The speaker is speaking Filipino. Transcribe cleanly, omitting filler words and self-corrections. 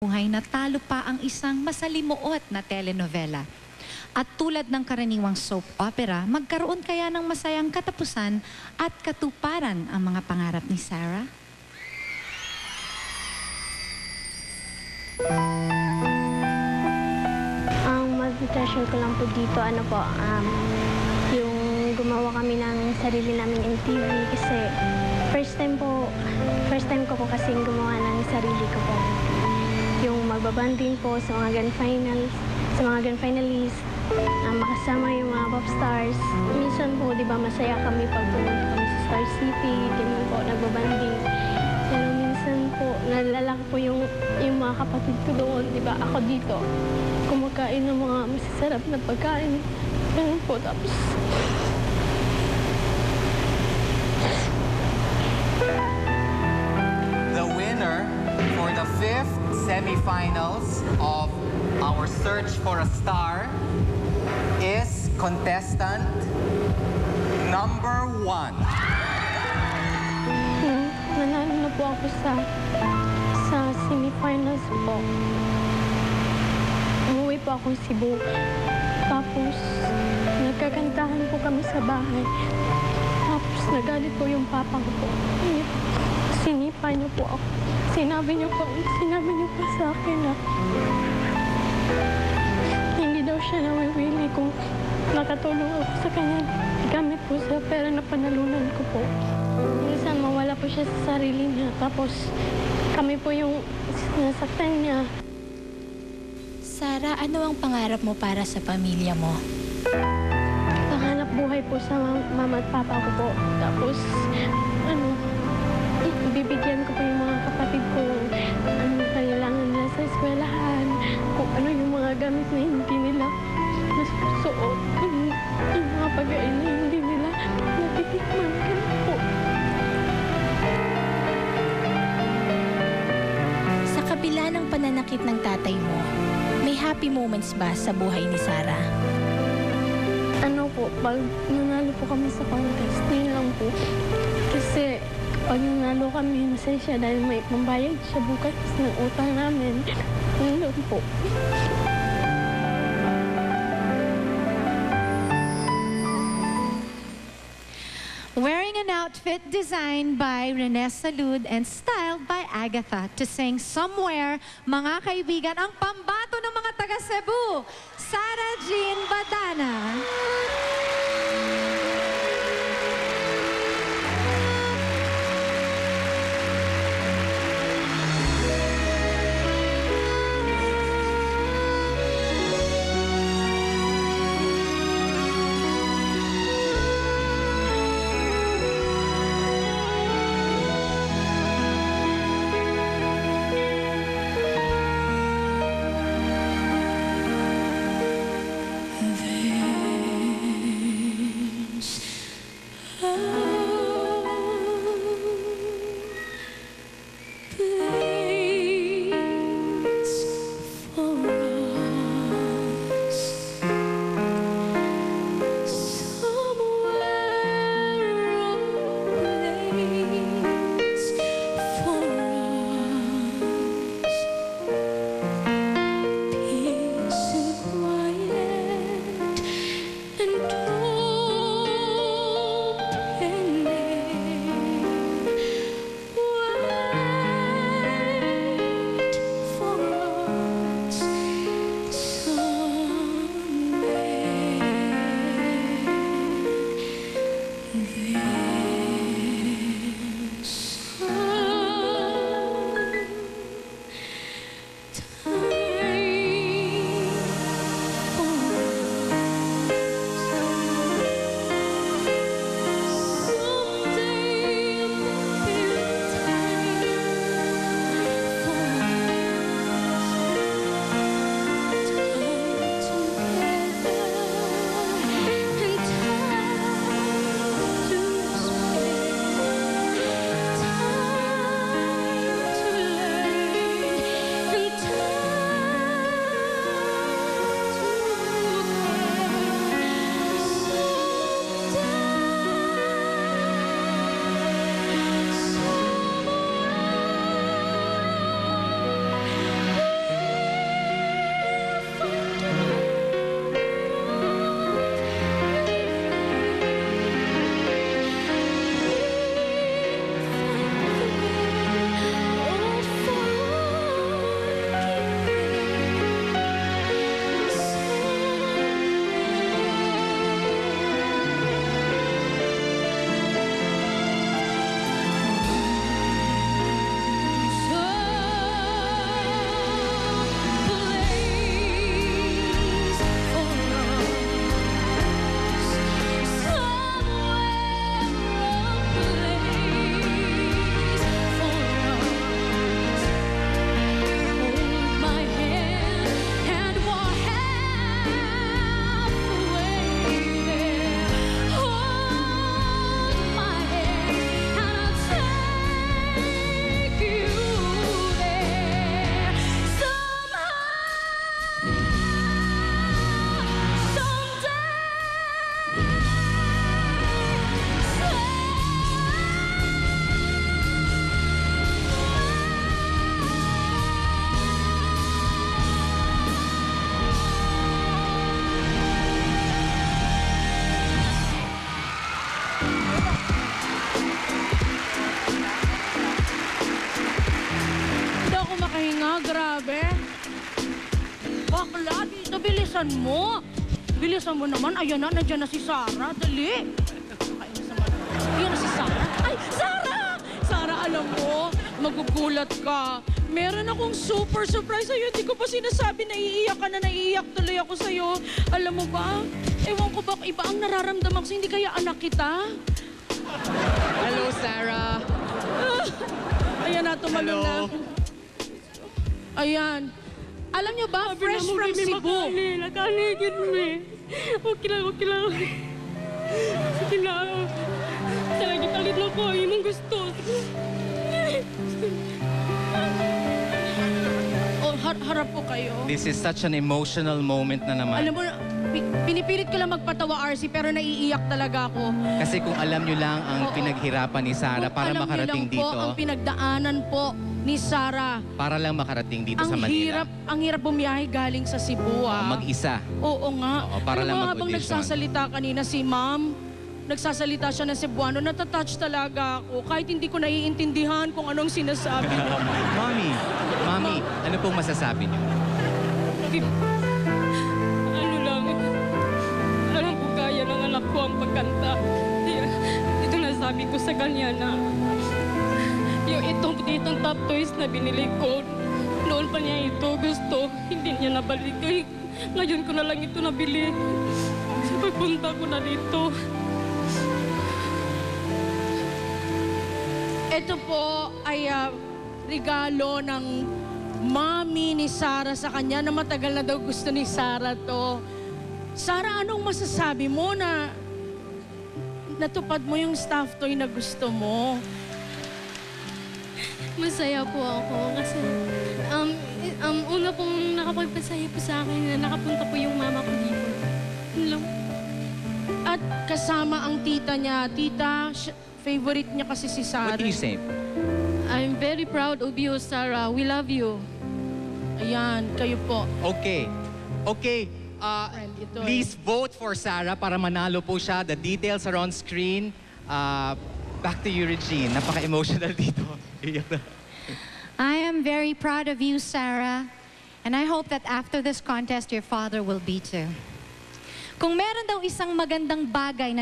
buhay na talo pa ang isang masalimuot na telenovela. At tulad ng karaniwang soap opera, magkaroon kaya ng masayang katapusan at katuparan ang mga pangarap ni Sarah? Ang mag-treasure ko lang po dito, yung gumawa kami ng sarili naming MTV kasi first time ko po kasing gumawa ng sarili ko po. Yung magbabanding po sa mga grand finals, sa mga grand finalists, makasama yung mga pop stars. Minsan po, di ba, masaya kami pag pumunta kami sa Star City, ganun po, nagbabanding. Pero minsan po, nalalaki po yung mga kapatid ko doon, di ba, ako dito, kumakain ng mga masasarap na pagkain. Ganun po, tapos The winner for the 5th semifinals of our Search for a Star is contestant number 1. Nanalo na po ako sa semifinals po. Umuwi po akong Cebu. Tapos, nagkakantahan po kami sa bahay. Tapos, nagalit po yung papa ko po. Sinipa niyo po ako. Sinabi niyo po sa akin na hindi daw siya nawiwili kung nakatulong ako sa kanya. Gamit po sa pera na panalunan ko po. Minsan mawala po siya sa sarili niya. Tapos kami po yung nasaktan niya. Sarah, ano ang pangarap mo para sa pamilya mo? Panghanap buhay po sa mama at papa ko po. Tapos, bibigyan ko po yung mga kapatid ko anong kailangan nila sa eskwelahan, kung ano yung mga gamit na hindi nila nasusuot, yung mga pagkain na hindi nila natitikman. Ganun po. Sa kabila ng pananakit ng tatay mo, may happy moments ba sa buhay ni Sarah? Pag nanalo po kami sa contest, yun lang po. Kasi pag nanalo kami, masaya siya dahil may pambayad siya bukas ng utang namin. Yun lang po. Wearing an outfit designed by Rene Salud and styled by Agatha to sing Somewhere, mga kaibigan, ang pambato ng mga taga Cebu, Sarah Jean Badana. grabe. Bakla, dito, bilisan mo. Bilisan mo naman. Ayan na, nandiyan na si Sarah. Dali. Ayan na si Sarah. Ay, Sarah! Sarah, alam mo, magugulat ka. Meron akong super surprise sa'yo. Hindi ko pa sinasabi, naiiyak ka na, naiiyak tuloy ako sa'yo. Alam mo ba, ewan ko ba, iba ang nararamdaman ko. Hindi kaya anak kita? Hello, Sarah. Ayan na, tumalon na. Ayan. Alam niyo ba, fresh from Cebu. Nakaligid mo eh. Okay lang. Sige lang. Talagang talit lang ko. Yung gusto. Oh, harap po kayo. This is such an emotional moment na naman. Alam mo, pinipilit ko lang magpatawa, RC, pero naiiyak talaga ako. Kasi kung alam nyo lang ang Oo. pinaghirapan ni Sarah Kung para alam niyo makarating lang po dito, ang pinagdaanan po ni Sarah. para lang makarating dito sa Manila. Ang hirap bumiyahe galing sa Cebu, Mag-isa. Oo nga. Oo, para Alam lang mo, habang mag-audition. nagsasalita kanina si Ma'am, nagsasalita siya ng Cebuano, natatouch talaga ako. Kahit hindi ko naiintindihan kung anong sinasabi niya. Mami, ano pong masasabi niyo? Ano lang. Alam ko kaya ng anak ko ang pagkanta. Ito na sabi ko sa kanya na yung itong top toys na binili ko, noon pa niya ito gusto, hindi niya nabalik. Ngayon ko na lang ito nabili. Sa pagpunta ko na dito. Ito po ay regalo ng mami ni Sarah sa kanya na matagal na daw gusto ni Sarah to. Sarah, anong masasabi mo na natupad mo yung stuffed toy na gusto mo? Masaya po ako kasi una pong nakapagpasaya po sa akin na nakapunta po yung mama ko dito. Yun lang. At kasama ang tita niya. Tita, favorite niya kasi si Sarah. What do you say? I'm very proud of you, Sarah. We love you. Ayan, kayo po. Okay. Ito Please vote for Sarah para manalo po siya. The details are on screen. Back to you, Regine. Napaka-emotional dito. I am very proud of you, Sarah. And I hope that after this contest, your father will be too. Kung meron daw isang magandang bagay na